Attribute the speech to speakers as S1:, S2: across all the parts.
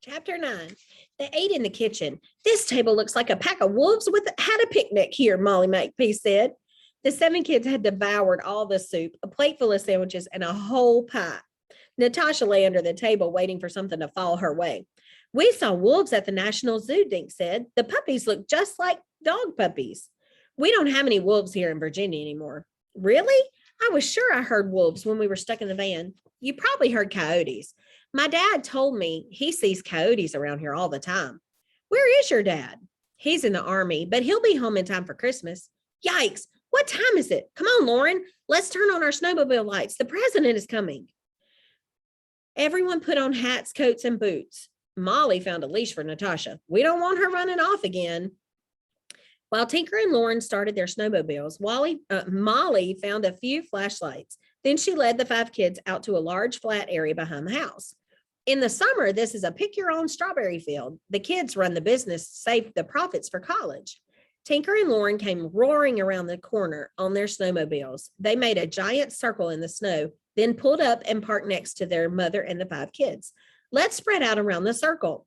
S1: Chapter 9. They ate in the kitchen. This table looks like a pack of wolves had a picnic here, Molly Makepeace said. The 7 kids had devoured all the soup, a plate full of sandwiches, and a whole pie. Natasha lay under the table waiting for something to fall her way. We saw wolves at the National Zoo, Dink said. The puppies look just like dog puppies. We don't have any wolves here in Virginia anymore. Really? I was sure I heard wolves when we were stuck in the van. You probably heard coyotes. My dad told me he sees coyotes around here all the time. Where is your dad? He's in the army, but he'll be home in time for Christmas. Yikes. What time is it? Come on, Lauren. Let's turn on our snowmobile lights. The president is coming. Everyone put on hats, coats, and boots. Molly found a leash for Natasha. We don't want her running off again. While Tinker and Lauren started their snowmobiles, Molly found a few flashlights. Then she led the 5 kids out to a large flat area behind the house. In the summer, this is a pick-your-own strawberry field. The kids run the business, save the profits for college. Tinker and Lauren came roaring around the corner on their snowmobiles. They made a giant circle in the snow, then pulled up and parked next to their mother and the 5 kids. Let's spread out around the circle.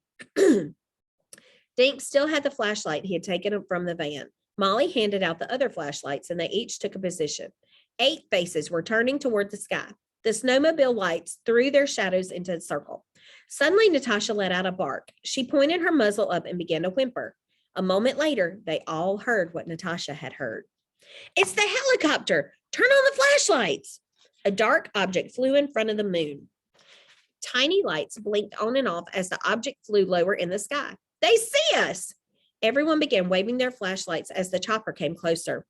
S1: Dink still had the flashlight he had taken from the van. Molly handed out the other flashlights, and they each took a position. 8 faces were turning toward the sky. The snowmobile lights threw their shadows into the circle. Suddenly, Natasha let out a bark. She pointed her muzzle up and began to whimper. A moment later, they all heard what Natasha had heard. It's the helicopter! Turn on the flashlights! A dark object flew in front of the moon. Tiny lights blinked on and off as the object flew lower in the sky. They see us! Everyone began waving their flashlights as the chopper came closer.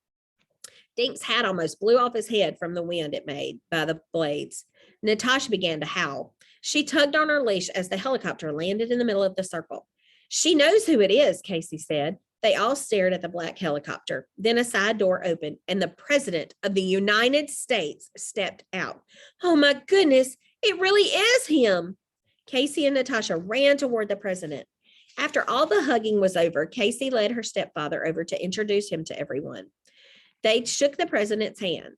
S1: Dink's hat almost blew off his head from the wind it made by the blades. Natasha began to howl. She tugged on her leash as the helicopter landed in the middle of the circle. She knows who it is, Casey said. They all stared at the black helicopter. Then a side door opened, and the President of the United States stepped out. Oh my goodness, it really is him. Casey and Natasha ran toward the president. After all the hugging was over, Casey led her stepfather over to introduce him to everyone. They shook the president's hand.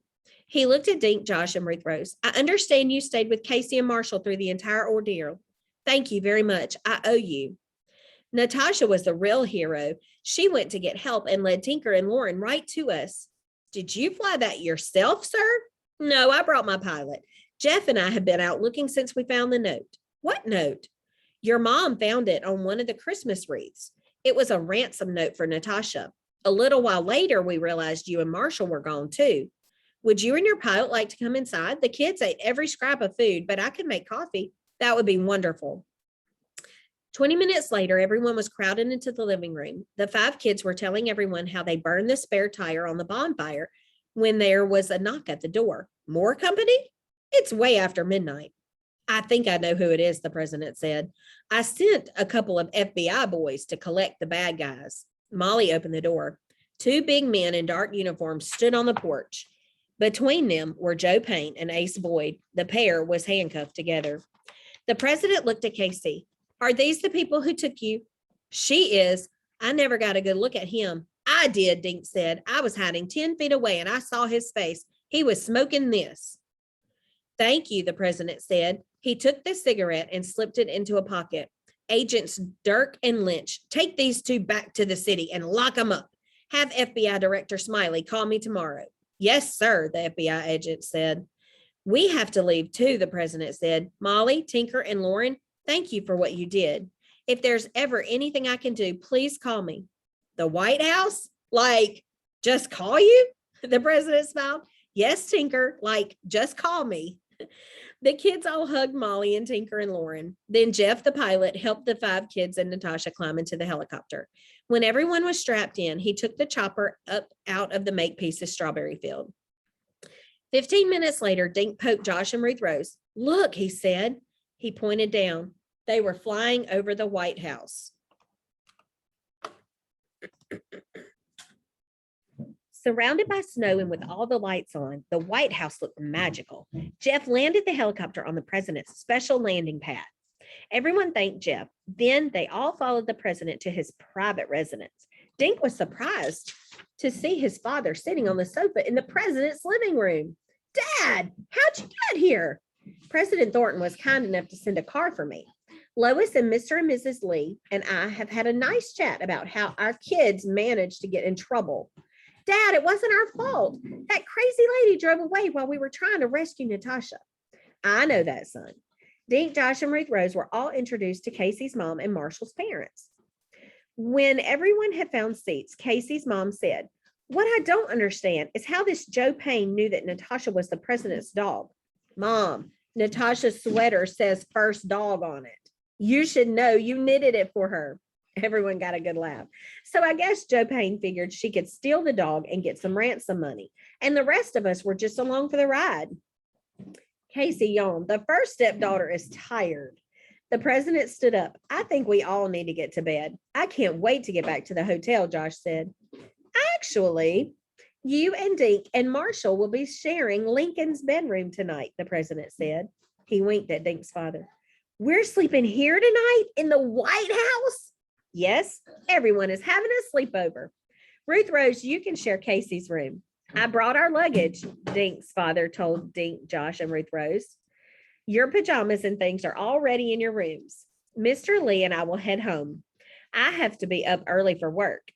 S1: He looked at Dink, Josh, and Ruth Rose. I understand you stayed with Casey and Marshall through the entire ordeal. Thank you very much. I owe you. Natasha was the real hero. She went to get help and led Tinker and Lauren right to us. Did you fly that yourself, sir? No, I brought my pilot. Jeff and I have been out looking since we found the note. What note? Your mom found it on one of the Christmas wreaths. It was a ransom note for Natasha. A little while later, we realized you and Marshall were gone too. Would you and your pilot like to come inside? The kids ate every scrap of food, but I could make coffee. That would be wonderful. 20 minutes later, everyone was crowded into the living room. The 5 kids were telling everyone how they burned the spare tire on the bonfire when there was a knock at the door. More company? It's way after midnight. I think I know who it is, the president said. I sent a couple of FBI boys to collect the bad guys. Molly opened the door. 2 big men in dark uniforms stood on the porch. Between them were Joe Payne and Ace Boyd. The pair was handcuffed together. The president looked at Casey. Are these the people who took you? She is. I never got a good look at him. I did, Dink said. I was hiding 10 feet away and I saw his face. He was smoking this. Thank you, the president said. He took the cigarette and slipped it into a pocket. Agents Dirk and Lynch, take these 2 back to the city and lock them up. Have FBI Director Smiley call me tomorrow. Yes, sir, the FBI agent said. We have to leave too, the president said. Molly, Tinker, and Lauren, thank you for what you did. If there's ever anything I can do, please call me. The White House? Like, just call you? The president smiled. Yes, Tinker, like, just call me. The kids all hugged Molly and Tinker and Lauren. Then Jeff, the pilot, helped the 5 kids and Natasha climb into the helicopter. When everyone was strapped in, he took the chopper up out of the Makepeace's strawberry field. 15 minutes later, Dink poked Josh and Ruth Rose. Look, he said. He pointed down. They were flying over the White House. Surrounded by snow and with all the lights on, the White House looked magical. Jeff landed the helicopter on the president's special landing pad. Everyone thanked Jeff. Then they all followed the president to his private residence. Dink was surprised to see his father sitting on the sofa in the president's living room. Dad, how'd you get here? President Thornton was kind enough to send a car for me. Lois and Mr. and Mrs. Lee and I have had a nice chat about how our kids managed to get in trouble. Dad, it wasn't our fault. That crazy lady drove away while we were trying to rescue Natasha. I know that, son. Dink, Josh, and Ruth Rose were all introduced to Casey's mom and Marshall's parents. When everyone had found seats, Casey's mom said, "What I don't understand is how this Joe Payne knew that Natasha was the president's dog." Mom, Natasha's sweater says first dog on it. You should know, you knitted it for her. Everyone got a good laugh. So I guess Joe Payne figured she could steal the dog and get some ransom money. And the rest of us were just along for the ride. Casey yawned. The first stepdaughter is tired. The president stood up. I think we all need to get to bed. I can't wait to get back to the hotel, Josh said. Actually, you and Dink and Marshall will be sharing Lincoln's bedroom tonight, the president said. He winked at Dink's father. We're sleeping here tonight in the White House? Yes, everyone is having a sleepover. Ruth Rose, you can share Casey's room. I brought our luggage, Dink's father told Dink, Josh, and Ruth Rose. Your pajamas and things are all ready in your rooms. Mr. Lee and I will head home. I have to be up early for work.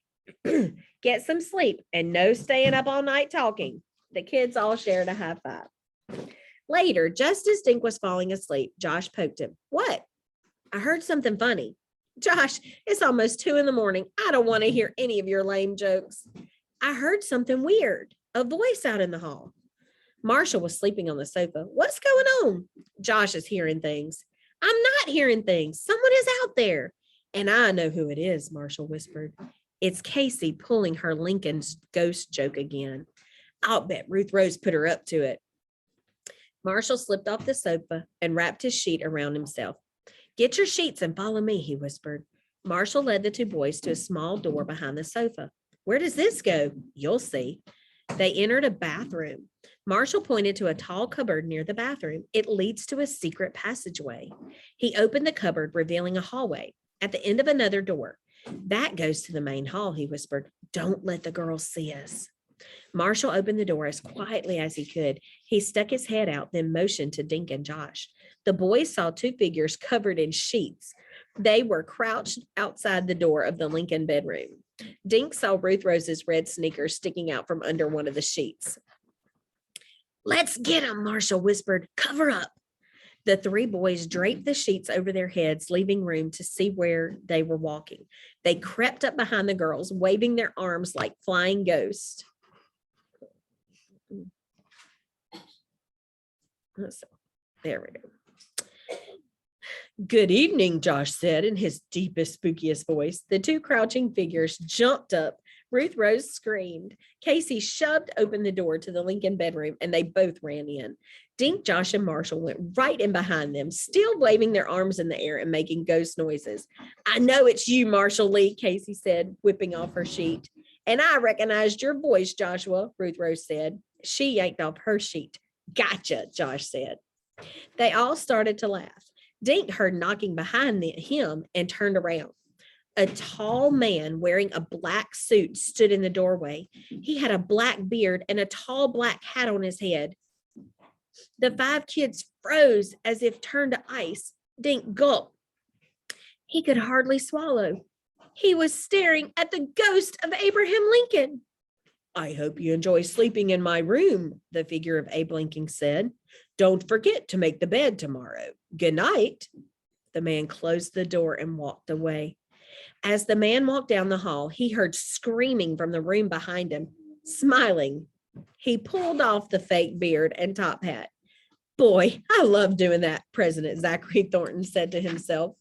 S1: Get some sleep and no staying up all night talking. The kids all shared a high five. Later, just as Dink was falling asleep, Josh poked him. What? I heard something funny. Josh, it's almost 2 a.m. I don't want to hear any of your lame jokes. I heard something weird. A voice out in the hall. Marshall was sleeping on the sofa. What's going on? Josh is hearing things. I'm not hearing things. Someone is out there. And I know who it is, Marshall whispered. It's Casey pulling her Lincoln's ghost joke again. I'll bet Ruth Rose put her up to it. Marshall slipped off the sofa and wrapped his sheet around himself. Get your sheets and follow me, he whispered. Marshall led the two boys to a small door behind the sofa. Where does this go? You'll see. They entered a bathroom. Marshall pointed to a tall cupboard near the bathroom. It leads to a secret passageway. He opened the cupboard, revealing a hallway at the end of another door. That goes to the main hall, he whispered. Don't let the girls see us. Marshall opened the door as quietly as he could. He stuck his head out, then motioned to Dink and Josh. The boys saw two figures covered in sheets. They were crouched outside the door of the Lincoln bedroom. Dink saw Ruth Rose's red sneakers sticking out from under one of the sheets. Let's get them, Marshall whispered. Cover up. The three boys draped the sheets over their heads, leaving room to see where they were walking. They crept up behind the girls, waving their arms like flying ghosts. There we go. Good evening, Josh said in his deepest, spookiest voice. The two crouching figures jumped up. Ruth Rose screamed. Casey shoved open the door to the Lincoln bedroom, and they both ran in. Dink, Josh, and Marshall went right in behind them, still waving their arms in the air and making ghost noises. I know it's you, Marshall Lee, Casey said, whipping off her sheet. And I recognized your voice, Joshua, Ruth Rose said. She yanked off her sheet. Gotcha, Josh said. They all started to laugh. Dink heard knocking behind him and turned around. A tall man wearing a black suit stood in the doorway. He had a black beard and a tall black hat on his head. The five kids froze as if turned to ice. Dink gulped. He could hardly swallow. He was staring at the ghost of Abraham Lincoln. I hope you enjoy sleeping in my room, the figure of Abe Lincoln said. Don't forget to make the bed tomorrow. Good night. The man closed the door and walked away. As the man walked down the hall, he heard screaming from the room behind him. Smiling, he pulled off the fake beard and top hat. Boy, I love doing that, President Zachary Thornton said to himself.